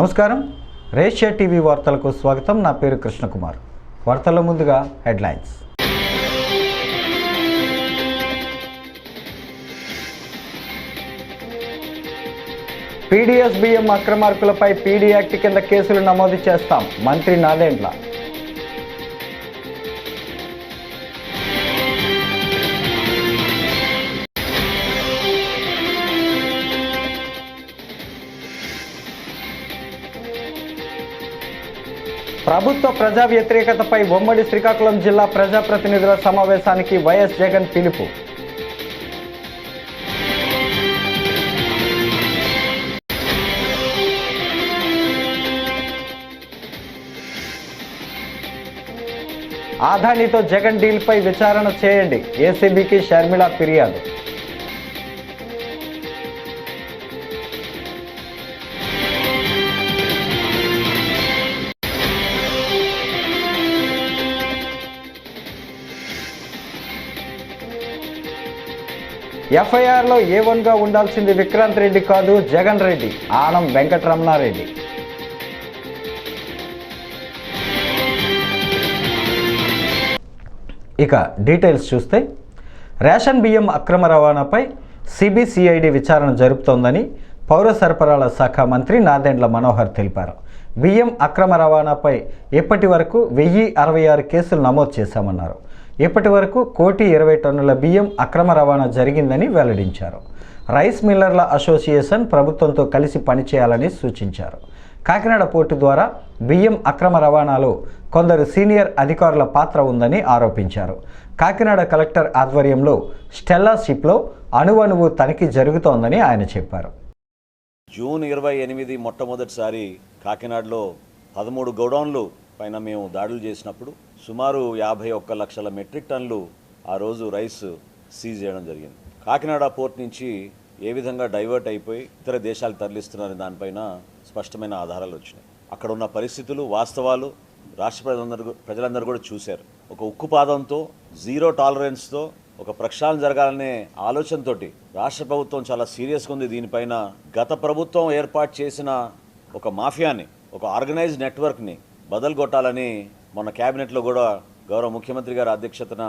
నమస్కారం, రేషియా టీవీ వార్తలకు స్వాగతం. నా పేరు కృష్ణకుమార్. వార్తల్లో ముందుగా హెడ్లైన్స్. పీడీఎస్ బియ్యం అక్రమార్కులపై పీడీ యాక్ట్ కింద కేసులు నమోదు చేస్తాం, మంత్రి నాదెండ్ల. ప్రభుత్వ ప్రజా వ్యతిరేకతపై ఉమ్మడి శ్రీకాకుళం జిల్లా ప్రజాప్రతినిధుల సమావేశానికి వైఎస్ జగన్ పిలుపు. ఆదానితో జగన్ డీల్పై విచారణ చేయండి, ఏసీబీకి షర్మిల ఫిర్యాదు. ఎఫ్ఐఆర్లో A1గా ఉండాల్సింది విక్రాంత్ రెడ్డి కాదు, జగన్ రెడ్డి, ఆనం వెంకటరమణారెడ్డి. ఇక డీటెయిల్స్ చూస్తే, రేషన్ బియ్యం అక్రమ రవాణాపై సిబిసిఐడి విచారణ జరుపుతోందని పౌర సరఫరాల శాఖ మంత్రి నాదెండ్ల మనోహర్ తెలిపారు. బియ్యం అక్రమ రవాణాపై ఇప్పటి వరకు 1066 కేసులు నమోదు చేశామన్నారు. ఇప్పటి వరకు 1,20,000 టన్నుల బియ్యం అక్రమ రవాణా జరిగిందని వెల్లడించారు. రైస్ మిల్లర్ల అసోసియేషన్ ప్రభుత్వంతో కలిసి పనిచేయాలని సూచించారు. కాకినాడ పోర్టు ద్వారా బియ్యం అక్రమ రవాణాలో కొందరు సీనియర్ అధికారుల పాత్ర ఉందని ఆరోపించారు. కాకినాడ కలెక్టర్ ఆధ్వర్యంలో స్టెల్లా షిప్లో అణువణువు తనిఖీ జరుగుతోందని ఆయన చెప్పారు. జూన్ 28 మొట్టమొదటిసారి కాకినాడలో 13 గోడౌన్లు పైన మేము దాడులు చేసినప్పుడు సుమారు 51 లక్షల మెట్రిక్ టన్నులు ఆ రోజు రైస్ సీజ్ చేయడం జరిగింది. కాకినాడ పోర్ట్ నుంచి ఏ విధంగా డైవర్ట్ అయిపోయి ఇతర దేశాలు తరలిస్తున్నారని దానిపైన స్పష్టమైన ఆధారాలు వచ్చినాయి. అక్కడ ఉన్న పరిస్థితులు, వాస్తవాలు రాష్ట్ర ప్రజలందరూ కూడా చూశారు. ఒక ఉక్కుపాదంతో, జీరో టాలరెన్స్తో ఒక ప్రక్షాళన జరగాలనే ఆలోచనతోటి రాష్ట్ర ప్రభుత్వం చాలా సీరియస్గా ఉంది. దీనిపైన గత ప్రభుత్వం ఏర్పాటు చేసిన ఒక మాఫియాని, ఒక ఆర్గనైజ్డ్ నెట్వర్క్ని బదలు కొట్టాలని మొన్న క్యాబినెట్లో కూడా గౌరవ ముఖ్యమంత్రి గారి అధ్యక్షతన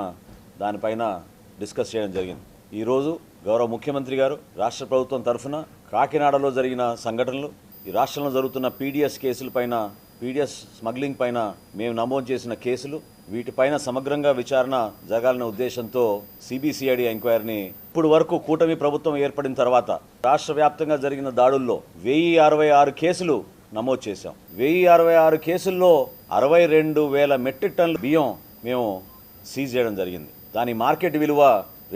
దానిపైన డిస్కస్ చేయడం జరిగింది. ఈరోజు గౌరవ ముఖ్యమంత్రి గారు రాష్ట్ర ప్రభుత్వం తరఫున కాకినాడలో జరిగిన సంఘటనలు, ఈ రాష్ట్రంలో జరుగుతున్న పీడీఎస్ కేసులపైన, పీడీఎస్ స్మగ్లింగ్ పైన మేము నమోదు చేసిన కేసులు, వీటిపైన సమగ్రంగా విచారణ జరగాలనే ఉద్దేశంతో సిబిసిఐడి ఎంక్వైరీని ఇప్పుడు వరకు కూటమి ప్రభుత్వం ఏర్పడిన తర్వాత రాష్ట్ర వ్యాప్తంగా జరిగిన దాడుల్లో 1066 కేసులు నమోదు చేశాం. 1066 కేసుల్లో 62,000 మెట్రిక్ టన్నుల బియ్యం మేము సీజ్ చేయడం జరిగింది. దాని మార్కెట్ విలువ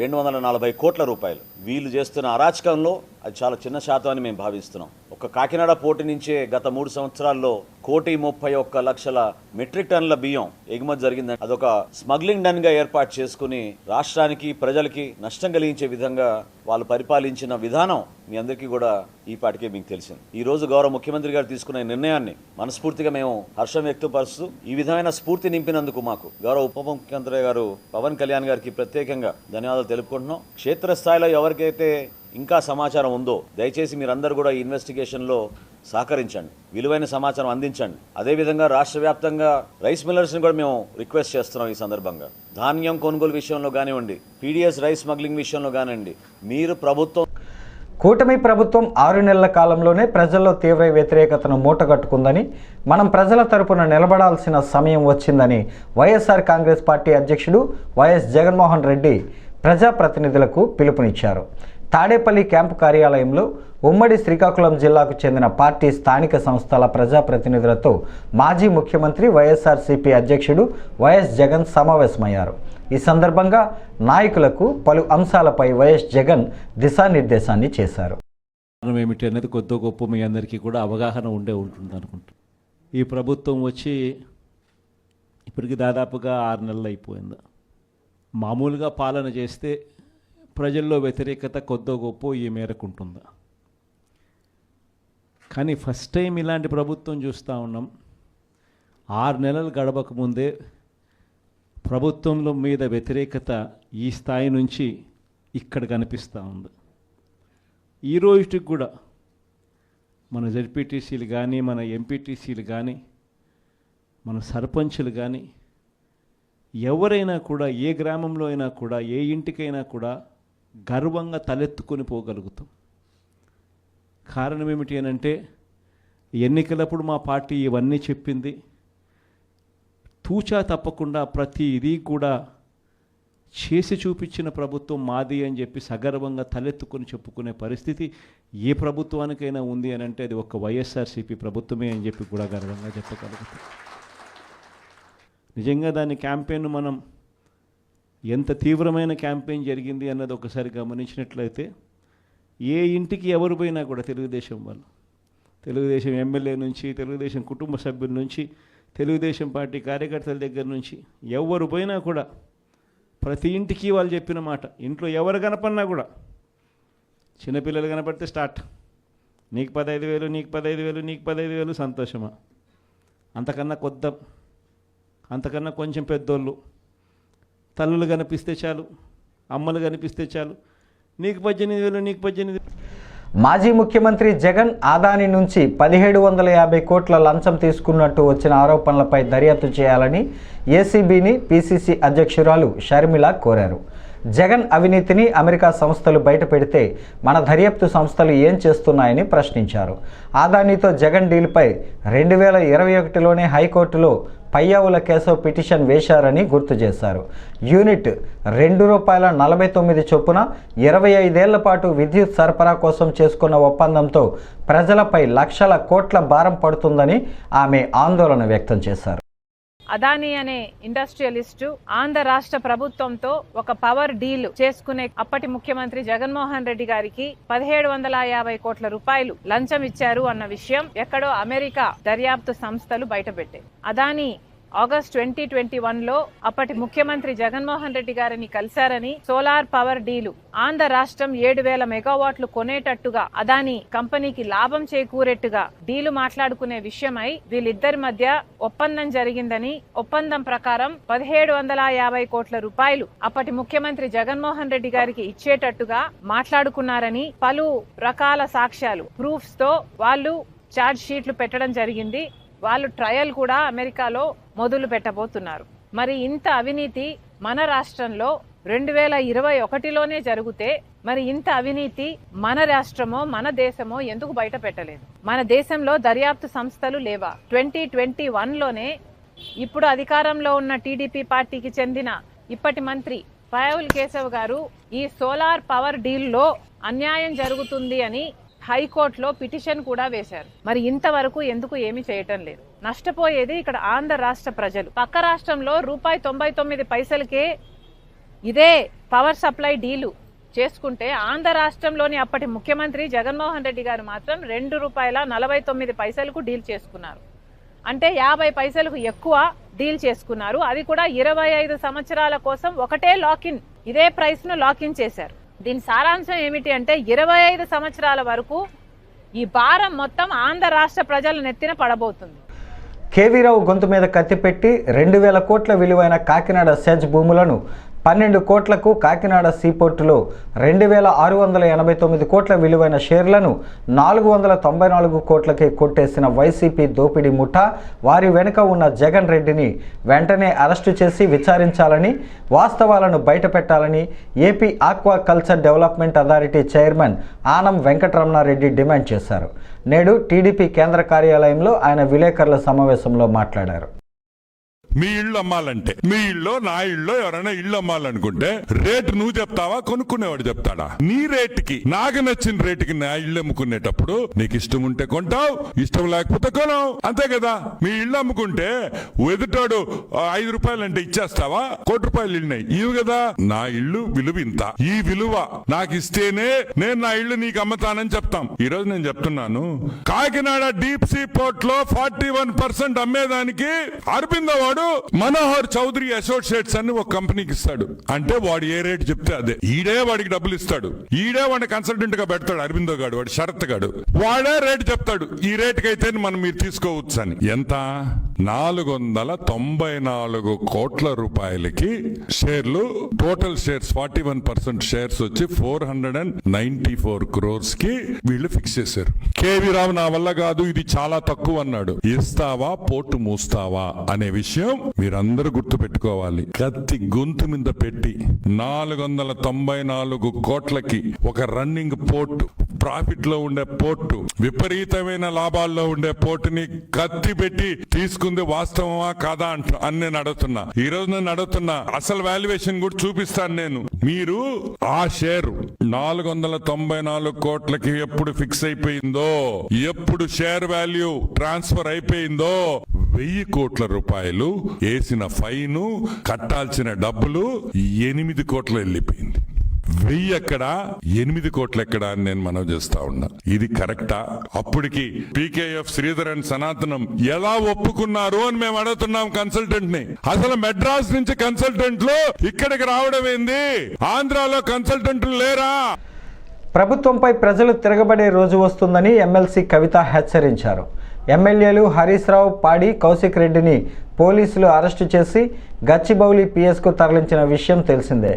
240 కోట్ల రూపాయలు. వీళ్ళు చేస్తున్న అరాచకంలో అది చాలా చిన్న శాతం అని మేము భావిస్తున్నాం. ఒక కాకినాడ పోర్టు నుంచే గత 3 సంవత్సరాల్లో 1,31,00,000 మెట్రిక్ టన్నుల బియ్యం ఎగుమతి జరిగిందని అదొక స్మగ్లింగ్ డన్గా ఏర్పాటు చేసుకుని రాష్ట్రానికి, ప్రజలకి నష్టం కలిగించే విధంగా వాళ్ళు పరిపాలించిన విధానం మీ అందరికీ కూడా ఈ పాటికే మీకు తెలిసింది. ఈ రోజు గౌరవ ముఖ్యమంత్రి గారు తీసుకున్న నిర్ణయాన్ని మనస్ఫూర్తిగా మేము హర్షం వ్యక్తపరుస్తూ, ఈ విధమైన స్ఫూర్తి నింపినందుకు మాకు గౌరవ ఉప ముఖ్యమంత్రి గారు పవన్ కళ్యాణ్ గారికి ప్రత్యేకంగా ధన్యవాదాలు తెలుపుకుంటున్నాం. క్షేత్రస్థాయిలో ఎవరికైతే ఇంకా సమాచారం ఉందో దయచేసి మీరందరూ కూడా ఈ ఇన్వెస్టిగేషన్లో సహకరించండి, విలువైన సమాచారం అందించండి. అదేవిధంగా రాష్ట్ర వ్యాప్తంగా రైస్ మిల్లర్స్ని కూడా మేము రిక్వెస్ట్ చేస్తున్నాం. ఈ సందర్భంగా ధాన్యం కొనుగోలు విషయంలో కానివ్వండి, పీడీఎస్ రైస్ స్మగ్లింగ్ విషయంలో కానివ్వండి, మీరు కూటమి ప్రభుత్వం 6 నెలల కాలంలోనే ప్రజల్లో తీవ్ర వ్యతిరేకతను మూటగట్టుకుందని, మనం ప్రజల తరపున నిలబడాల్సిన సమయం వచ్చిందని వైఎస్ఆర్ కాంగ్రెస్ పార్టీ అధ్యక్షుడు వైఎస్ జగన్మోహన్ రెడ్డి ప్రజాప్రతినిధులకు పిలుపునిచ్చారు. తాడేపల్లి క్యాంపు కార్యాలయంలో ఉమ్మడి శ్రీకాకుళం జిల్లాకు చెందిన పార్టీ స్థానిక సంస్థల ప్రజాప్రతినిధులతో మాజీ ముఖ్యమంత్రి వైఎస్ఆర్సీపీ అధ్యక్షుడు వైఎస్ జగన్ సమావేశమయ్యారు. ఈ సందర్భంగా నాయకులకు పలు అంశాలపై వైఎస్ జగన్ దిశానిర్దేశాన్ని చేశారు. ఏమిటి అనేది కొద్ది గొప్ప మీ అందరికీ కూడా అవగాహన ఉంటుంది అనుకుంటా. ఈ ప్రభుత్వం వచ్చి ఇప్పటికి దాదాపుగా 6 నెలలు అయిపోయింది. మామూలుగా పాలన చేస్తే ప్రజల్లో వ్యతిరేకత కొద్దో గొప్ప ఈ మేరకు ఉంటుందా, కానీ ఫస్ట్ టైం ఇలాంటి ప్రభుత్వం చూస్తూ ఉన్నాం. 6 నెలలు గడవక ముందే ప్రభుత్వంలో మీద వ్యతిరేకత ఈ స్థాయి నుంచి ఇక్కడ కనిపిస్తూ ఉంది. ఈ రోజుకి కూడా మన జెడ్పీటీసీలు కానీ, మన ఎంపీటీసీలు కానీ, మన సర్పంచులు కానీ, ఎవరైనా కూడా, ఏ గ్రామంలో అయినా కూడా, ఏ ఇంటికైనా కూడా గర్వంగా తలెత్తుకొని పోగలుగుతాం. కారణం ఏమిటి అని అంటే, ఎన్నికలప్పుడు మా పార్టీ ఇవన్నీ చెప్పింది. తూచా తప్పకుండా ప్రతి ఇది కూడా చేసి చూపించిన ప్రభుత్వం మాది అని చెప్పి సగర్వంగా తలెత్తుకొని చెప్పుకునే పరిస్థితి ఏ ప్రభుత్వానికైనా ఉంది అని అంటే అది ఒక వైఎస్ఆర్సీపీ ప్రభుత్వమే అని చెప్పి కూడా గర్వంగా చెప్పగలుగుతాం. నిజంగా దాని క్యాంపెయిన్ మనం ఎంత తీవ్రమైన క్యాంపెయిన్ జరిగింది అన్నది ఒకసారి గమనించినట్లయితే, ఏ ఇంటికి ఎవరు పోయినా కూడా తెలుగుదేశం వాళ్ళు, తెలుగుదేశం ఎమ్మెల్యే నుంచి, తెలుగుదేశం కుటుంబ సభ్యుల నుంచి, తెలుగుదేశం పార్టీ కార్యకర్తల దగ్గర నుంచి ఎవరు పోయినా కూడా ప్రతి ఇంటికి వాళ్ళు చెప్పిన మాట, ఇంట్లో ఎవరు కనపడినా కూడా, చిన్నపిల్లలు కనపడితే స్టార్ట్, నీకు 15,000, నీకు 15,000, నీకు 15,000, సంతోషమా? అంతకన్నా కొద్దాం, అంతకన్నా కొంచెం పెద్దోళ్ళు, తల్లులు కనిపిస్తే చాలు, అమ్మలు కనిపిస్తే చాలు, నీకు 18,000, నీకు 18,000. మాజీ ముఖ్యమంత్రి జగన్ అదానీ నుంచి 1750 కోట్ల లంచం తీసుకున్నట్టు వచ్చిన ఆరోపణలపై దర్యాప్తు చేయాలని ఏసీబీని పీసీసీ అధ్యక్షురాలు షర్మిల కోరారు. జగన్ అవినీతిని అమెరికా సంస్థలు బయటపెడితే మన దర్యాప్తు సంస్థలు ఏం చేస్తున్నాయని ప్రశ్నించారు. అదానీతో జగన్ డీల్పై 2021లోనే హైకోర్టులో పయ్యావుల కేశవ్ పిటిషన్ వేశారని గుర్తు చేశారు. యూనిట్ ₹2.49 చొప్పున 25 ఏళ్ల పాటు విద్యుత్ సరఫరా కోసం చేసుకున్న ఒప్పందంతో ప్రజలపై లక్షల కోట్ల భారం పడుతుందని ఆమె ఆందోళన వ్యక్తం చేశారు. అదానీ అనే ఇండస్ట్రియలిస్టు ఆంధ్ర రాష్ట్ర ప్రభుత్వంతో ఒక పవర్ డీల్ చేసుకునే అప్పటి ముఖ్యమంత్రి జగన్మోహన్ రెడ్డి గారికి 1750 కోట్ల రూపాయలు లంచం ఇచ్చారు అన్న విషయం ఎక్కడో అమెరికా దర్యాప్తు సంస్థలు బయటపెట్టాయి. అదానీ ఆగస్ట్ 2021లో అప్పటి ముఖ్యమంత్రి జగన్మోహన్ రెడ్డి గారిని కలిశారని, సోలార్ పవర్ డీలు ఆంధ్ర రాష్ట్రం 7,000 మెగావాట్లు కొనేటట్టుగా అదానీ కంపెనీకి లాభం చేకూరేట్టుగా డీలు మాట్లాడుకునే విషయమై వీళ్ళిద్దరి మధ్య ఒప్పందం జరిగిందని, ఒప్పందం ప్రకారం 1750 కోట్ల రూపాయలు అప్పటి ముఖ్యమంత్రి జగన్మోహన్ రెడ్డి గారికి ఇచ్చేటట్టుగా మాట్లాడుకున్నారని పలు రకాల సాక్ష్యాలు, ప్రూఫ్స్ తో వాళ్ళు ఛార్జ్ షీట్లు పెట్టడం జరిగింది. వాళ్ళు ట్రయల్ కూడా అమెరికాలో మొదలు పెట్టబోతున్నారు. మరి ఇంత అవినీతి మన రాష్ట్రంలో 2021లోనే జరిగితే మరి ఇంత అవినీతి మన రాష్ట్రమో మన దేశమో ఎందుకు బయట పెట్టలేదు? మన దేశంలో దర్యాప్తు సంస్థలు లేవా? 2021లోనే ఇప్పుడు అధికారంలో ఉన్న టీడీపీ పార్టీకి చెందిన ఇప్పటి మంత్రి పయ్యావుల కేశవ్ గారు ఈ సోలార్ పవర్ డీల్లో అన్యాయం జరుగుతుంది అని హైకోర్టులో పిటిషన్ కూడా వేశారు. మరి ఇంతవరకు ఎందుకు ఏమీ చేయటం లేదు? నష్టపోయేది ఇక్కడ ఆంధ్ర రాష్ట్ర ప్రజలు. పక్క రాష్ట్రంలో ₹1.99కే ఇదే పవర్ సప్లై డీలు చేసుకుంటే ఆంధ్ర రాష్ట్రంలోని అప్పటి ముఖ్యమంత్రి జగన్మోహన్ రెడ్డి గారు మాత్రం ₹2.49కు డీల్ చేసుకున్నారు. అంటే 50 పైసలకు ఎక్కువ డీల్ చేసుకున్నారు. అది కూడా 25 సంవత్సరాల కోసం ఒకటే లాకిన్, ఇదే ప్రైస్ ను లాకిన్ చేశారు. దీని సారాంశం ఏమిటి అంటే 25 సంవత్సరాల వరకు ఈ భారం మొత్తం ఆంధ్ర రాష్ట్ర ప్రజల నెత్తిన పడబోతుంది. కేవీరావు గొంతు మీద కత్తిపెట్టి 2,000 కోట్ల విలువైన కాకినాడ సెజ్ భూములను 12 కోట్లకు, కాకినాడ సీపోర్టులో 2,689 కోట్ల విలువైన షేర్లను 494 కోట్లకే కొట్టేసిన వైసీపీ దోపిడీ ముఠా, వారి వెనుక ఉన్న జగన్ రెడ్డిని వెంటనే అరెస్టు చేసి విచారించాలని, వాస్తవాలను బయటపెట్టాలని AP aqua culture development authority chairman Anam Venkataramana Reddy demand చేశారు. నేడు టీడీపీ కేంద్ర కార్యాలయంలో ఆయన విలేకరుల సమావేశంలో మాట్లాడారు. మీ ఇల్లు అమ్మాలంటే, మీ ఇల్లు నా ఇల్లు ఎవరైనా ఇల్లు అమ్మాలనుకుంటే రేటు నువ్వు చెప్తావా, కొనుక్కునేవాడు చెప్తాడా? నీ రేటుకి, నాకు నచ్చిన రేటుకి నా ఇల్లు అమ్ముకునేటప్పుడు నీకు ఇష్టం ఉంటే కొంటావు, ఇష్టం లేకపోతే కొనవు, అంతే కదా. మీ ఇల్లు అమ్ముకుంటే ఎదుటాడు ₹5 అంటే ఇచ్చేస్తావా? ₹1,00,00,000 ఇల్లున్నాయి ఇవి కదా. నా ఇల్లు విలువ ఇంత, ఈ విలువ నాకు ఇస్తేనే నేను నా ఇల్లు నీకు అమ్ముతానని చెప్తాం. ఈ రోజు నేను చెప్తున్నాను, కాకినాడ డీప్ సీ పోర్ట్ లో 41% అమ్మేదానికి అరబిందో వాడు మనోహర్ చౌదరి అసోసియేట్స్ అని ఒక కంపెనీకి ఇస్తాడు. అంటే వాడు ఏ రేట్ చెప్తే అదే, ఈడే వాడికి డబ్బులు ఇస్తాడు, ఈడే వాడిని కన్సల్టెంట్ గా పెడతాడు. అరబిందో గాడు, వాడు షరత్ గాడు, వాడే రేటు చెప్తాడు, ఈ రేటుకి అయితే మనం మీరు తీసుకోవచ్చు అని. ఎంత? 494 కోట్ల రూపాయలకి షేర్లు, టోటల్ షేర్స్ 41% షేర్స్ వచ్చి 494 crores కి వీళ్ళు ఫిక్స్ చేశారు. కేవీ రావు నా వల్ల కాదు, ఇది చాలా తక్కువ అన్నాడు. ఇస్తావా పోర్టు మూస్తావా అనే విషయం మీరందరూ గుర్తు పెట్టుకోవాలి. కత్తి గొంతు మీద పెట్టి 494 కోట్లకి ఒక రన్నింగ్ పోర్టు, ప్రాఫిట్ లో ఉండే పోర్టు, విపరీతమైన లాభాల్లో ఉండే పోర్టుని కత్తి పెట్టి తీసుకుంది వాస్తవమా కాదా అని నేను అడుగుతున్నా. ఈ రోజు నేను అడుగుతున్నా, అసలు వాల్యుయేషన్ కూడా చూపిస్తాను నేను. మీరు ఆ షేరు 494 కోట్లకి ఎప్పుడు ఫిక్స్ అయిపోయిందో, ఎప్పుడు షేర్ వాల్యూ ట్రాన్స్ఫర్ అయిపోయిందో, 1000 కోట్ల రూపాయలు వేసిన ఫైను, కట్టాల్సిన డబ్బులు 8 కోట్లు వెళ్ళిపోయింది. 1000 ఎక్కడ, 8 కోట్లు ఎక్కడ అని నేను మనవి చేస్తా ఉన్నా. ఇది కరెక్టా? అప్పటికి పీకేఎఫ్, శ్రీధర్ అండ్ సనాతనం ఎలా ఒప్పుకున్నారు అని మేము అడుగుతున్నాం కన్సల్టెంట్ ని. అసలు మెడ్రాస్ నుంచి కన్సల్టెంట్లు ఇక్కడికి రావడం ఏంది? ఆంధ్రాలో కన్సల్టెంట్లు లేరా? ప్రభుత్వంపై ప్రజలు తిరగబడే రోజు వస్తుందని ఎమ్మెల్సీ కవిత హెచ్చరించారు. ఎమ్మెల్యేలు హరీష్ రావు, పాడి కౌశిక్ రెడ్డిని పోలీసులు అరెస్టు చేసి గచ్చిబౌలి పిఎస్కు తరలించిన విషయం తెలిసిందే.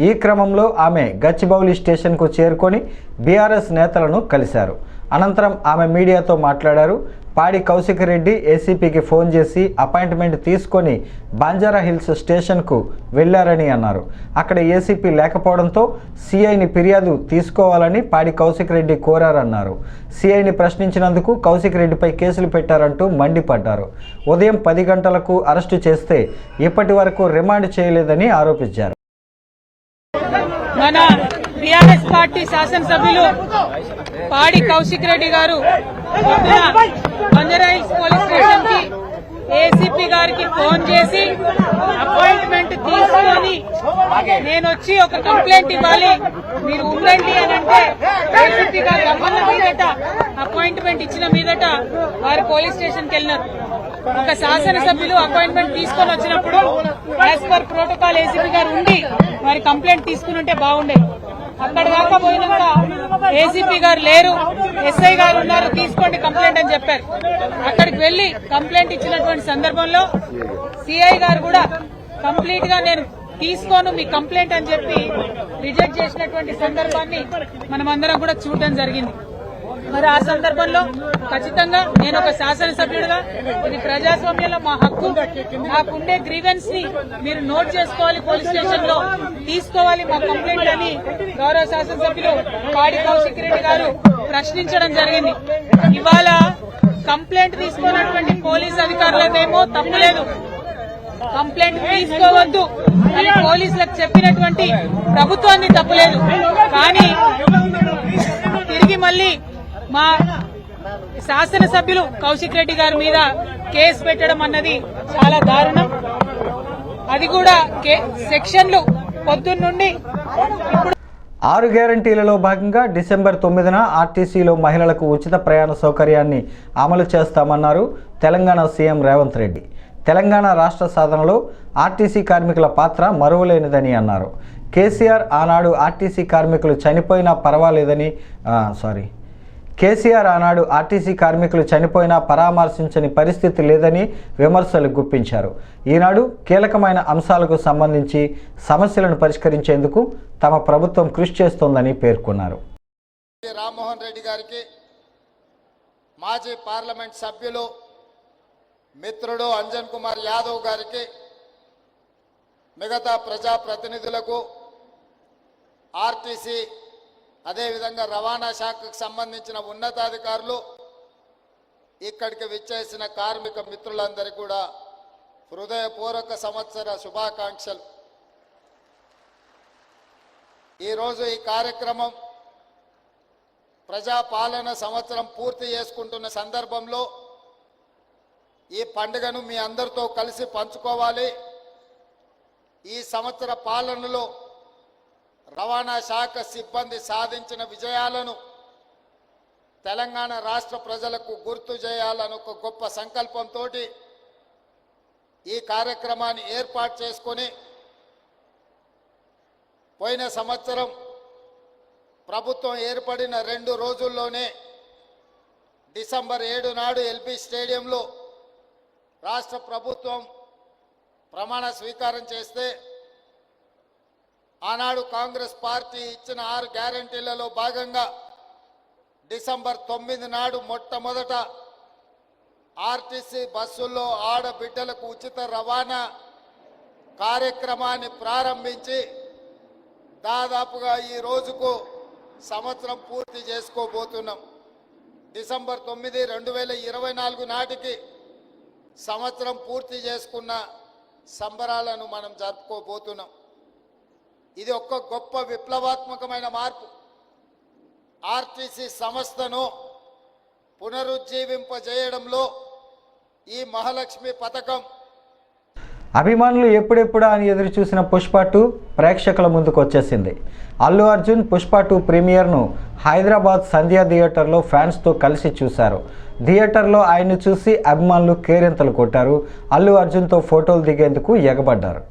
ఈ క్రమంలో ఆమె గచ్చిబౌలి స్టేషన్కు చేరుకొని బీఆర్ఎస్ నేతలను కలిశారు. అనంతరం ఆమె మీడియాతో మాట్లాడారు. పాడి కౌశిక్ రెడ్డి ఏసీపీకి ఫోన్ చేసి అపాయింట్మెంట్ తీసుకొని బంజారా హిల్స్ స్టేషన్కు వెళ్లారని అన్నారు. అక్కడ ఏసీపీ లేకపోవడంతో సిఐని ఫిర్యాదు తీసుకోవాలని పాడి కౌశిక్ రెడ్డి కోరారన్నారు. సిఐని ప్రశ్నించినందుకు కౌశిక్ రెడ్డిపై కేసులు పెట్టారంటూ మండిపడ్డారు. ఉదయం 10 గంటలకు అరెస్టు చేస్తే ఇప్పటి వరకు రిమాండ్ చేయలేదని ఆరోపించారు. మన టిఆర్ఎస్ పార్టీ శాసనసభ్యులు పాడి కౌశిక్ రెడ్డి గారు బంజారా హిల్స్ పోలీస్ స్టేషన్ కి ఏసీపీ గారికి ఫోన్ చేసి అపాయింట్మెంట్ తీసుకొని నేను వచ్చి ఒక కంప్లైంట్ ఇవ్వాలి, మీరు ఉండండి అని అంటే ఏసీపీ గారు రమ్మన్న మీదట, అపాయింట్మెంట్ ఇచ్చిన మీదట వారు పోలీస్ స్టేషన్ కి వెళ్ళినారు. ఒక శాసనసభ్యులు అపాయింట్మెంట్ తీసుకొని వచ్చినప్పుడు యాజ్ పర్ ప్రోటోకాల్ ఏసీపీ గారు ఉండి వారి కంప్లైంట్ తీసుకుని ఉంటే బాగుండేది. అక్కడ దాకా పోయినాక ఏసీపీ గారు లేరు, ఎస్ఐ గారు ఉన్నారు, తీసుకోండి కంప్లైంట్ అని చెప్పారు. అక్కడికి వెళ్లి కంప్లైంట్ ఇచ్చినటువంటి సందర్భంలో సిఐ గారు కూడా కంప్లీట్ గా నేను తీసుకోను మీ కంప్లైంట్ అని చెప్పి రిజెక్ట్ చేసినటువంటి సందర్భాన్ని మనమందరం కూడా చూడడం జరిగింది. మరి ఆ సందర్భంలో ఖచ్చితంగా నేను ఒక శాసనసభ్యుడిగా, ఇది ప్రజాస్వామ్యంలో మా హక్కు, నాకుండే గ్రీవెన్స్ ని మీరు నోట్ చేసుకోవాలి, పోలీస్ స్టేషన్ లో తీసుకోవాలి మా కంప్లైంట్ అని గౌరవ శాసనసభ్యులు పాడి కౌశిక్ రెడ్డి గారు ప్రశ్నించడం జరిగింది. ఇవాళ కంప్లైంట్ తీసుకున్నటువంటి పోలీస్ అధికారులదేమో తప్పులేదు, కంప్లైంట్ తీసుకోవద్దు అని పోలీసులకు చెప్పినటువంటి ప్రభుత్వాన్ని తప్పులేదు. కానీ తిరిగి మళ్ళీ మా శాసనసభ్యులు కౌశిక్ రెడ్డి గారి మీద కేసు పెట్టడం అన్నది చాలా దారుణం. అది కూడా సెక్షన్లు పొద్దున్నుండి 6 గ్యారంటీలలో భాగంగా డిసెంబర్ 9న ఆర్టీసీలో మహిళలకు ఉచిత ప్రయాణ సౌకర్యాన్ని అమలు చేస్తామన్నారు తెలంగాణ సీఎం రేవంత్ రెడ్డి. తెలంగాణ రాష్ట్ర సాధనలో ఆర్టీసీ కార్మికుల పాత్ర మరువలేనిదని అన్నారు. కేసీఆర్ ఆనాడు ఆర్టీసీ కార్మికులు చనిపోయినా పరామర్శించని పరిస్థితి లేదని విమర్శలు గుప్పించారు. ఈనాడు కీలకమైన అంశాలకు సంబంధించి సమస్యలను పరిష్కరించేందుకు తమ ప్రభుత్వం కృషి చేస్తోందని పేర్కొన్నారు. రామ్మోహన్ రెడ్డి గారికి, మాజీ పార్లమెంట్ సభ్యులు మిత్రుడు అంజన్ కుమార్ యాదవ్ గారికి, మిగతా ప్రజాప్రతినిధులకు, ఆర్టీసీ అదేవిధంగా రవాణా శాఖకు సంబంధించిన ఉన్నతాధికారులు, ఇక్కడికి విచ్చేసిన కార్మిక మిత్రులందరికీ కూడా హృదయపూర్వక సంవత్సర శుభాకాంక్షలు. ఈరోజు ఈ కార్యక్రమం ప్రజాపాలన సంవత్సరం పూర్తి చేసుకుంటున్న సందర్భంలో ఈ పండుగను మీ అందరితో కలిసి పంచుకోవాలి. ఈ సంవత్సర పాలనలో రవాణా శాఖ సిబ్బంది సాధించిన విజయాలను తెలంగాణ రాష్ట్ర ప్రజలకు గుర్తు చేయాలని ఒక గొప్ప సంకల్పంతో ఈ కార్యక్రమాన్ని ఏర్పాటు చేసుకొని పోయిన సంవత్సరం ప్రభుత్వం ఏర్పడిన 2 రోజుల్లోనే డిసెంబర్ 7 నాడు ఎల్బీ స్టేడియంలో రాష్ట్ర ప్రభుత్వం ప్రమాణ స్వీకారం చేస్తే ఆనాడు కాంగ్రెస్ పార్టీ ఇచ్చిన 6 గ్యారెంటీలలో భాగంగా డిసెంబర్ 9 నాడు మొట్టమొదట ఆర్టీసీ బస్సుల్లో ఆడబిడ్డలకు ఉచిత రవాణా కార్యక్రమాన్ని ప్రారంభించి దాదాపుగా ఈ రోజుకు సంవత్సరం పూర్తి చేసుకోబోతున్నాం. డిసెంబర్ 9, 2024 నాటికి సంవత్సరం పూర్తి చేసుకున్న సంబరాలను మనం జరుపుకోబోతున్నాం. ఇది ఒక గొప్ప విప్లవాత్మకమైన మార్పు. ఆర్టీసీ సంస్థను పునరుజ్జీవింపజేయడంలో ఈ మహాలక్ష్మి పథకం. అభిమానులు ఎప్పుడెప్పుడా అని ఎదురు చూసిన పుష్ప 2 ప్రేక్షకుల ముందుకు వచ్చేసింది. అల్లు అర్జున్ పుష్ప 2 ప్రీమియర్ను హైదరాబాద్ సంధ్యా థియేటర్లో ఫ్యాన్స్తో కలిసి చూశారు. థియేటర్లో ఆయన్ని చూసి అభిమానులు కేరింతలు కొట్టారు. అల్లు అర్జున్తో ఫోటోలు దిగేందుకు ఎగబడ్డారు.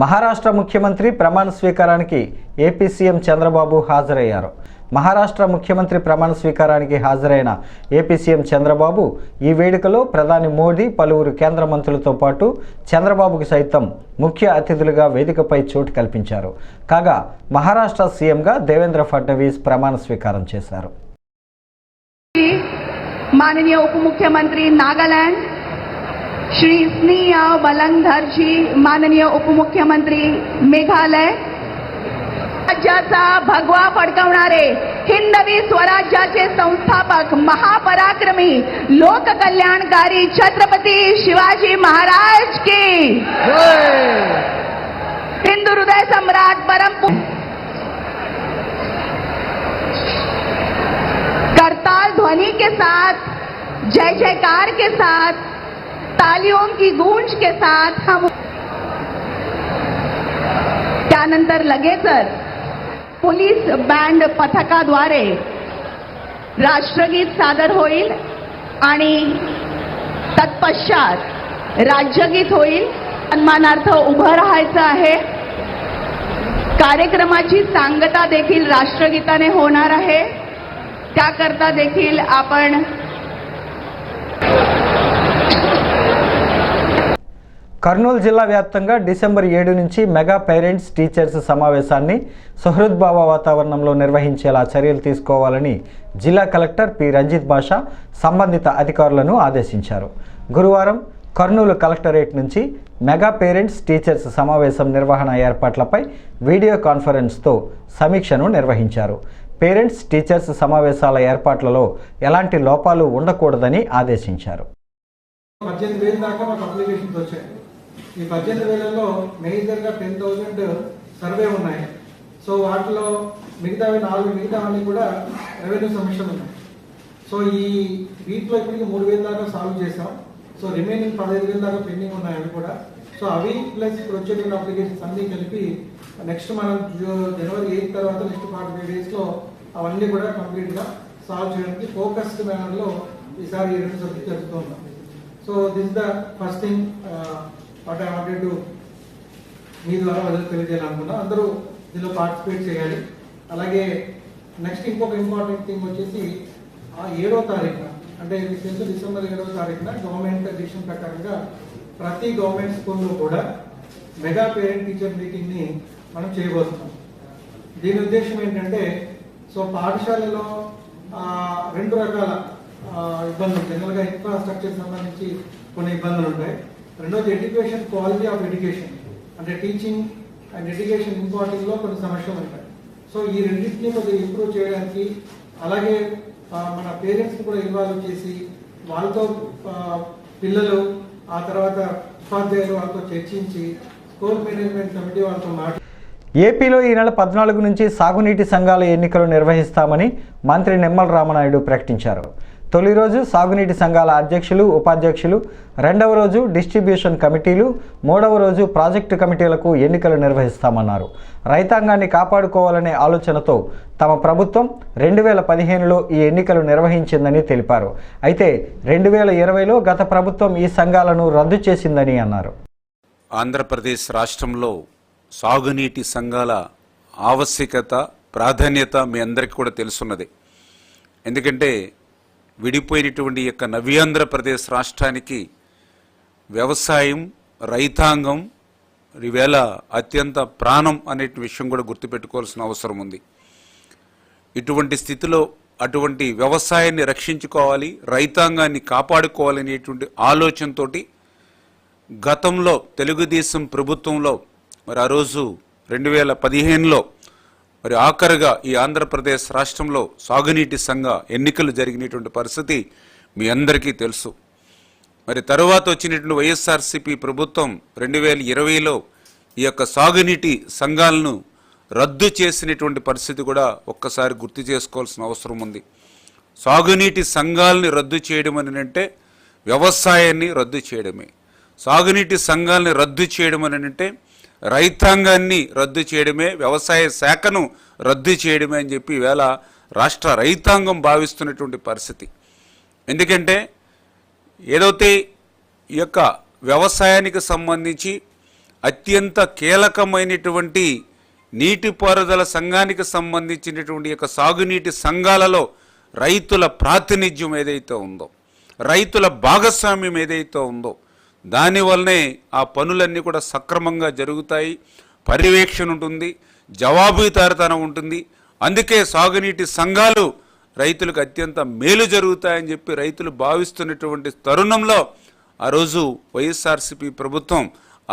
మహారాష్ట్ర ముఖ్యమంత్రి ప్రమాణ స్వీకారానికి ఏపీ సీఎం చంద్రబాబు హాజరయ్యారు. మహారాష్ట్ర ముఖ్యమంత్రి ప్రమాణ స్వీకారానికి హాజరైన ఏపీ సీఎం చంద్రబాబు ఈ వేడుకలో ప్రధాని మోదీ, పలువురు కేంద్ర మంత్రులతో పాటు చంద్రబాబుకు సైతం ముఖ్య అతిథులుగా వేదికపై చోటు కల్పించారు. కాగా మహారాష్ట్ర సీఎంగా దేవేంద్ర ఫడ్నవీస్ ప్రమాణ స్వీకారం చేశారు. माननीय उप मुख्यमंत्री नागालैंड श्री स्नेहा वलंधर जी, माननीय उप मुख्यमंत्री मेघालय, राज्याचा भगवा फडकवणारे हिंदवी स्वराज्याचे संस्थापक महापराक्रमी लोक कल्याणकारी छत्रपती शिवाजी महाराज की हिंदू हृदय सम्राट परम करताल ध्वनि के साथ, जय जयकार के साथ, तालियों की गूंज के साथ हम त्यानंतर लगेच पोलीस बँड पथकाद्वारे राष्ट्रगीत सादर होईल आणि तत्पश्चात राज्यगीत होईल. सन्मानार्थ उभं राहायचं आहे. कार्यक्रमाची सांगता देखील राष्ट्रगीताने होणार आहे. त्याकरता देखील आपण కర్నూలు జిల్లా వ్యాప్తంగా డిసెంబర్ 7 నుంచి మెగా పేరెంట్స్ టీచర్స్ సమావేశాన్ని సుహృద్భావ వాతావరణంలో నిర్వహించేలా చర్యలు తీసుకోవాలని జిల్లా కలెక్టర్ పి రంజిత్ బాషా సంబంధిత అధికారులను ఆదేశించారు. గురువారం కర్నూలు కలెక్టరేట్ నుంచి మెగా పేరెంట్స్ టీచర్స్ సమావేశం నిర్వహణ ఏర్పాట్లపై వీడియో కాన్ఫరెన్స్తో సమీక్షను నిర్వహించారు. పేరెంట్స్ టీచర్స్ సమావేశాల ఏర్పాట్లలో ఎలాంటి లోపాలు ఉండకూడదని ఆదేశించారు. 18,000 దాకా మాకు అప్లికేషన్స్ వచ్చాయి. ఈ 18,000లో మేజర్గా 10,000 సర్వే ఉన్నాయి. సో వాటిలో మిగతావన్నీ కూడా రెవెన్యూ సమస్యలు ఉన్నాయి. సో ఈ వీటిలో ఇప్పటికి 3,000 దాకా సాల్వ్ చేసాం. సో రిమైనింగ్ 15,000 దాకా పెండింగ్ ఉన్నాయి అవి కూడా. సో అవి ప్లస్ ఇప్పుడు వచ్చేటువంటి అప్లికేషన్స్ అన్ని కలిపి నెక్స్ట్ మనం జనవరి 8 తర్వాత నెక్స్ట్ 45 డేస్లో అవన్నీ కూడా కంప్లీట్గా సాల్వ్ చేయడానికి ఫోకస్డ్ మేనర్లో ఈసారి ఈ 2 సబ్జెక్ట్ జరుగుతూ ఉన్నాం. So this the first thing what I wanted to మీ ద్వారా వదిలి తెలియజేయాలనుకున్నా. అందరూ దీనిలో పార్టిసిపేట్ చేయాలి. అలాగే నెక్స్ట్ ఇంకొక ఇంపార్టెంట్ థింగ్ వచ్చేసి 7వ తారీఖున, అంటే మీకు తెలుసు డిసెంబర్ 7వ తారీఖున గవర్నమెంట్ డిసిషన్ ప్రకారంగా ప్రతి గవర్నమెంట్ స్కూల్లో కూడా మెగా పేరెంట్ టీచర్ మీటింగ్ని మనం చేయబోతున్నాం. దీని ఉద్దేశం ఏంటంటే, సో పాఠశాలలో 2 రకాల ఇబ్బందులు, జనరల్గా ఇన్ఫ్రాస్ట్రక్చర్ సంబంధించి కొన్ని ఇబ్బందులు ఉంటాయి. రెండోది ఎడ్యుకేషన్, క్వాలిటీ ఆఫ్ ఎడ్యుకేషన్, అంటే టీచింగ్ అండ్ ఎడ్యుకేషన్ ఇంపార్టెంట్లో కొన్ని సమస్యలు ఉంటాయి. సో ఈ రెండింటినీ కొద్దిగా ఇంప్రూవ్ చేయడానికి, అలాగే మన పేరెంట్స్ని కూడా ఇన్వాల్వ్ చేసి వాళ్ళతో పిల్లలు, ఆ తర్వాత ఉపాధ్యాయులు వాళ్ళతో చర్చించి స్కూల్ మేనేజ్మెంట్ కమిటీ వాళ్ళతో ఏపీలో ఈ నెల 14 నుంచి సాగునీటి సంఘాల ఎన్నికలు నిర్వహిస్తామని మంత్రి నిమ్మల రామనాయుడు ప్రకటించారు. తొలి రోజు సాగునీటి సంఘాల అధ్యక్షులు, ఉపాధ్యక్షులు, 2వ రోజు డిస్ట్రిబ్యూషన్ కమిటీలు, 3వ రోజు ప్రాజెక్టు కమిటీలకు ఎన్నికలు నిర్వహిస్తామన్నారు. రైతాంగాన్ని కాపాడుకోవాలనే ఆలోచనతో తమ ప్రభుత్వం 2015లో ఈ ఎన్నికలు నిర్వహించిందని తెలిపారు. అయితే 2020లో గత ప్రభుత్వం ఈ సంఘాలను రద్దు చేసిందని అన్నారు. ఆంధ్రప్రదేశ్ రాష్ట్రంలో సాగునీటి సంఘాల ఆవశ్యకత, ప్రాధాన్యత మీ అందరికీ కూడా తెలుసున్నది. ఎందుకంటే విడిపోయినటువంటి యొక్క నవ్యాంధ్రప్రదేశ్ రాష్ట్రానికి వ్యవసాయం, రైతాంగం ఈవేళ అత్యంత ప్రాణం అనే విషయం కూడా గుర్తుపెట్టుకోవాల్సిన అవసరం ఉంది. ఇటువంటి స్థితిలో అటువంటి వ్యవసాయాన్ని రక్షించుకోవాలి, రైతాంగాన్ని కాపాడుకోవాలనేటువంటి ఆలోచనతో గతంలో తెలుగుదేశం ప్రభుత్వంలో మరి ఆ రోజు 2015లో మరి ఆఖరుగా ఈ ఆంధ్రప్రదేశ్ రాష్ట్రంలో సాగునీటి సంఘ ఎన్నికలు జరిగినటువంటి పరిస్థితి మీ అందరికీ తెలుసు. మరి తరువాత వచ్చినటువంటి వైఎస్ఆర్సీపీ ప్రభుత్వం 2020లో ఈ యొక్క సాగునీటి సంఘాలను రద్దు చేసినటువంటి పరిస్థితి కూడా ఒక్కసారి గుర్తు చేసుకోవాల్సిన అవసరం ఉంది. సాగునీటి సంఘాలని రద్దు చేయడం అని అంటే వ్యవసాయాన్ని రద్దు చేయడమే. సాగునీటి సంఘాలని రద్దు చేయడం అని అంటే రైతాంగాన్ని రద్దు చేయడమే, వ్యవసాయ శాఖను రద్దు చేయడమే అని చెప్పి ఈవేళ రాష్ట్ర రైతాంగం భావిస్తున్నటువంటి పరిస్థితి. ఎందుకంటే ఏదైతే ఈ యొక్క వ్యవసాయానికి సంబంధించి అత్యంత కీలకమైనటువంటి నీటిపారుదల సంఘానికి సంబంధించినటువంటి యొక్క సాగునీటి సంఘాలలో రైతుల ప్రాతినిధ్యం ఏదైతే ఉందో, రైతుల భాగస్వామ్యం ఏదైతే ఉందో, దానివల్లనే ఆ పనులన్నీ కూడా సక్రమంగా జరుగుతాయి, పర్యవేక్షణ ఉంటుంది, జవాబుదారీతనం ఉంటుంది. అందుకే సాగునీటి సంఘాలు రైతులకు అత్యంత మేలు జరుగుతాయని చెప్పి రైతులు భావిస్తున్నటువంటి తరుణంలో ఆ రోజు వైఎస్ఆర్సీపీ ప్రభుత్వం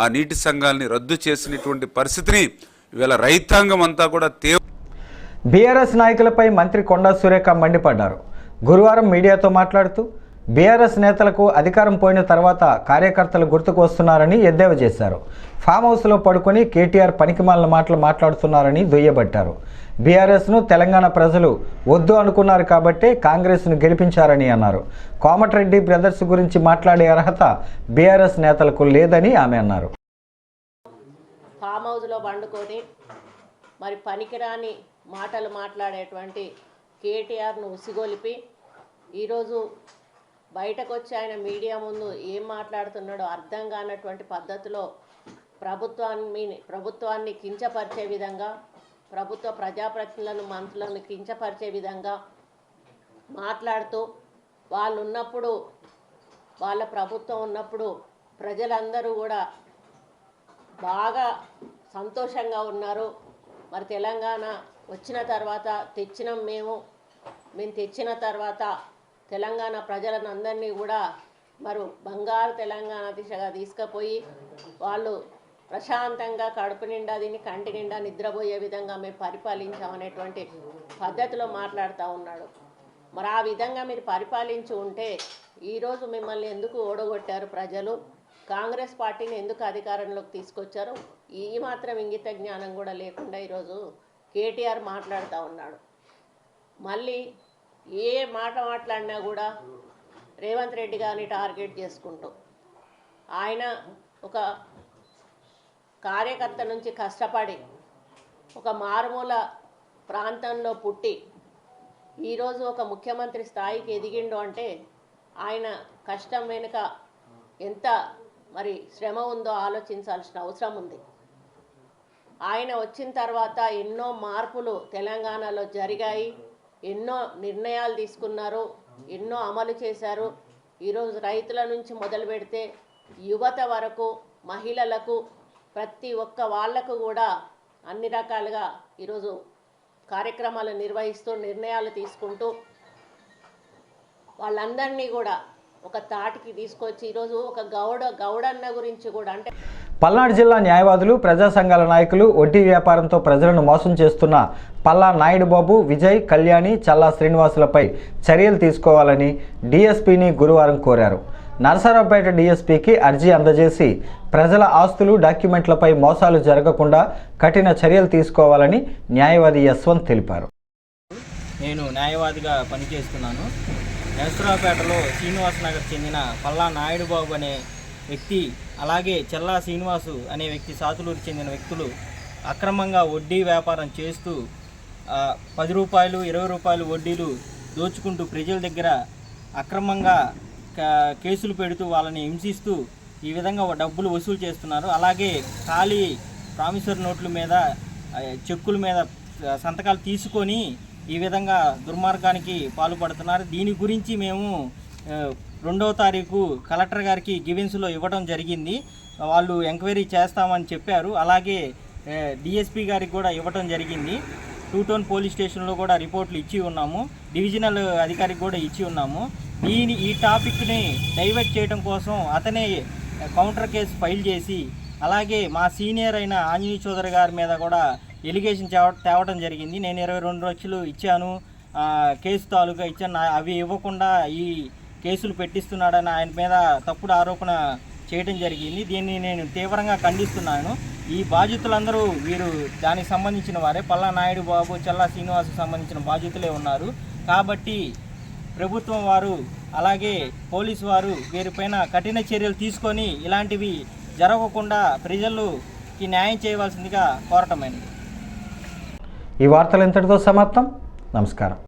ఆ నీటి సంఘాలని రద్దు చేసినటువంటి పరిస్థితిని ఇవాళ రైతాంగం అంతా కూడా బీఆర్ఎస్ నాయకులపై మంత్రి కొండా సురేఖ మండిపడ్డారు. గురువారం మీడియాతో మాట్లాడుతూ బీఆర్ఎస్ నేతలకు అధికారం పోయిన తర్వాత కార్యకర్తలు గుర్తుకు వస్తున్నారని ఎద్దేవా చేశారు. ఫామ్ హౌస్లో పడుకొని కేటీఆర్ పనికిమాలిన మాటలు మాట్లాడుతున్నారని దుయ్యబట్టారు. బీఆర్ఎస్ను తెలంగాణ ప్రజలు వద్దు అనుకున్నారు కాబట్టే కాంగ్రెస్ను గెలిపించారని అన్నారు. కోమటిరెడ్డి బ్రదర్స్ గురించి మాట్లాడే అర్హత బీఆర్ఎస్ నేతలకు లేదని ఆమె అన్నారు. ఫామ్ హౌస్లో పండుకొని మరి పనికిరాని మాటలు మాట్లాడేటువంటి కేటీఆర్ను ఉసిగొలిపి ఈరోజు బయటకు వచ్చి ఆయన మీడియా ముందు ఏం మాట్లాడుతున్నాడో అర్థం కానటువంటి పద్ధతిలో ప్రభుత్వాన్ని కించపరిచే విధంగా, ప్రభుత్వ ప్రజాప్రతినిధులను, మంత్రులను కించపరిచే విధంగా మాట్లాడుతూ, వాళ్ళు ఉన్నప్పుడు, వాళ్ళ ప్రభుత్వం ఉన్నప్పుడు ప్రజలందరూ కూడా బాగా సంతోషంగా ఉన్నారు. మరి తెలంగాణ వచ్చిన తర్వాత మేము తెచ్చిన తర్వాత తెలంగాణ ప్రజలను అందరినీ కూడా బంగారు తెలంగాణ దిశగా తీసుకుపోయి వాళ్ళు ప్రశాంతంగా కడుపు నిండా దీన్ని కంటి నిండా నిద్రపోయే విధంగా మేము పరిపాలించామనేటువంటి పద్ధతిలో మాట్లాడుతూ ఉన్నాడు. మరి ఆ విధంగా మీరు పరిపాలించి ఉంటే ఈరోజు మిమ్మల్ని ఎందుకు ఓడగొట్టారు ప్రజలు, కాంగ్రెస్ పార్టీని ఎందుకు అధికారంలోకి తీసుకొచ్చారు, ఈ మాత్రం ఇంగిత జ్ఞానం కూడా లేకుండా ఈరోజు కేటీఆర్ మాట్లాడుతూ ఉన్నాడు. మళ్ళీ ఏ మాట మాట్లాడినా కూడా రేవంత్ రెడ్డి గారిని టార్గెట్ చేసుకుంటూ, ఆయన ఒక కార్యకర్త నుంచి కష్టపడి ఒక మారుమూల ప్రాంతంలో పుట్టి ఈరోజు ఒక ముఖ్యమంత్రి స్థాయికి ఎదిగిండు అంటే ఆయన కష్టం వెనుక ఎంత మరి శ్రమ ఉందో ఆలోచించాల్సిన అవసరం ఉంది. ఆయన వచ్చిన తర్వాత ఎన్నో మార్పులు తెలంగాణలో జరిగాయి, ఎన్నో నిర్ణయాలు తీసుకున్నారు, ఎన్నో అమలు చేశారు. ఈరోజు రైతుల నుంచి మొదలు పెడితే యువత వరకు, మహిళలకు, ప్రతి ఒక్క వాళ్లకు కూడా అన్ని రకాలుగా ఈరోజు కార్యక్రమాలు నిర్వహిస్తూ నిర్ణయాలు తీసుకుంటూ వాళ్ళందరినీ కూడా ఒక తాటికి తీసుకొచ్చి ఈరోజు ఒక గౌడన్న గురించి కూడా అంటే పల్నాడు జిల్లా న్యాయవాదులు, ప్రజా సంఘాల నాయకులు వడ్డీ వ్యాపారంతో ప్రజలను మోసం చేస్తున్న పల్లా నాయుడు బాబు, విజయ్, కళ్యాణి, చల్లా శ్రీనివాసులపై చర్యలు తీసుకోవాలని డీఎస్పీని గురువారం కోరారు. నరసరావుపేట డీఎస్పీకి అర్జీ అందజేసి ప్రజల ఆస్తులు, డాక్యుమెంట్లపై మోసాలు జరగకుండా కఠిన చర్యలు తీసుకోవాలని న్యాయవాది యశ్వంత్ తెలిపారు. నేను న్యాయవాదిగా పనిచేస్తున్నాను. నరసరావుపేటలో శ్రీనివాస్ నగర్ చెందిన పల్లా నాయుడు బాబు అనే వ్యక్తి, అలాగే చల్లా శ్రీనివాసు అనే వ్యక్తి, సాతులూరు చెందిన వ్యక్తులు అక్రమంగా వడ్డీ వ్యాపారం చేస్తూ 10 రూపాయలు, 20 రూపాయలు వడ్డీలు దోచుకుంటూ ప్రజల దగ్గర అక్రమంగా కేసులు పెడుతూ వాళ్ళని హింసిస్తూ ఈ విధంగా డబ్బులు వసూలు చేస్తున్నారు. అలాగే ఖాళీ ప్రామిసరీ నోట్ల మీద, చెక్కుల మీద సంతకాలు తీసుకొని ఈ విధంగా దుర్మార్గానికి పాల్పడుతున్నారు. దీని గురించి మేము 2వ తారీఖు కలెక్టర్ గారికి గివెన్స్లో ఇవ్వడం జరిగింది. వాళ్ళు ఎంక్వైరీ చేస్తామని చెప్పారు. అలాగే డిఎస్పీ గారికి కూడా ఇవ్వడం జరిగింది. 2 టౌన్ పోలీస్ స్టేషన్లో కూడా రిపోర్ట్లు ఇచ్చి ఉన్నాము. డివిజనల్ అధికారికి కూడా ఇచ్చి ఉన్నాము. ఈ టాపిక్ని డైవర్ట్ చేయడం కోసం అతనే కౌంటర్ కేసు ఫైల్ చేసి, అలాగే మా సీనియర్ అయిన ఆంజనేయ చౌదరి గారి మీద కూడా ఎలిగేషన్ తేవడం జరిగింది. నేను 22 లక్షలు ఇచ్చాను, కేసు తాలూకా ఇచ్చాను, అవి ఇవ్వకుండా ఈ కేసులు పెట్టిస్తున్నాడని ఆయన మీద తప్పుడు ఆరోపణ చేయడం జరిగింది. దీన్ని నేను తీవ్రంగా ఖండిస్తున్నాను. ఈ బాధితులందరూ వీరు దానికి సంబంధించిన వారే. పల్లా నాయుడు బాబు, చల్లా శ్రీనివాసుకు సంబంధించిన బాధితులే ఉన్నారు. కాబట్టి ప్రభుత్వం వారు, అలాగే పోలీసు వారు వీరిపైన కఠిన చర్యలు తీసుకొని ఇలాంటివి జరగకుండా ప్రజలకి న్యాయం చేయవలసిందిగా కోరటమైనది. ఈ వార్తలు ఇంతటితో సమాప్తం. నమస్కారం.